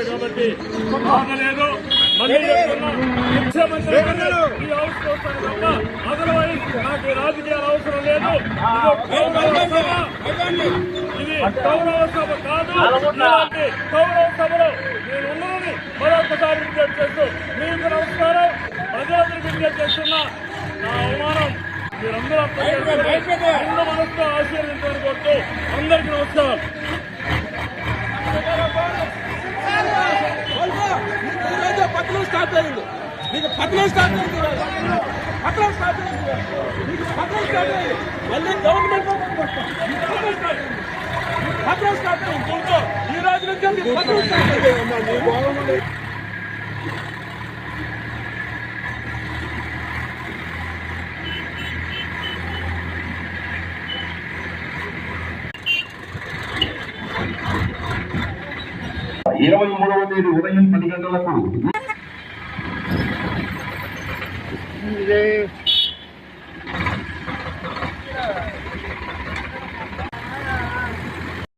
కాబట్టి బాధలేదు. మళ్ళీ చెప్తున్నా, ముఖ్యమంత్రి ఈ హౌస్ వస్తాను తప్ప అదర్వైజ్ నాకు రాజకీయాలు అవసరం లేదు. ఇది గౌరవ సభ కాదు. ఇలాంటి గౌరవ సభలో నేను ఉన్నానని మరొకసారి విజ్ఞప్తి చేస్తూ మీకు నమస్కారం. ప్రజలందరికీ విజ్ఞప్తి చేస్తున్నా, నా అవమానం మీరందరూ అర్థం చేసుకుని రెండు మనసుతో ఆశీర్వదించాలని కోరుతూ అందరికీ నమస్కారం. పత్రం స్టార్ట్ అయింది, మీకు పత్రం స్టార్ట్ అయింది, పత్రం స్టార్ట్ అయింది, మీకు పత్రం స్టార్ట్ అయింది. మళ్ళీ గవర్నమెంట్ పత్రం స్టార్ట్ అయింది. ఈ రోజు నుంచి మీకు పత్రం స్టార్ట్ అయింది. ఇరవై 23వ తేదీ ఉదయం 10 గంటలకు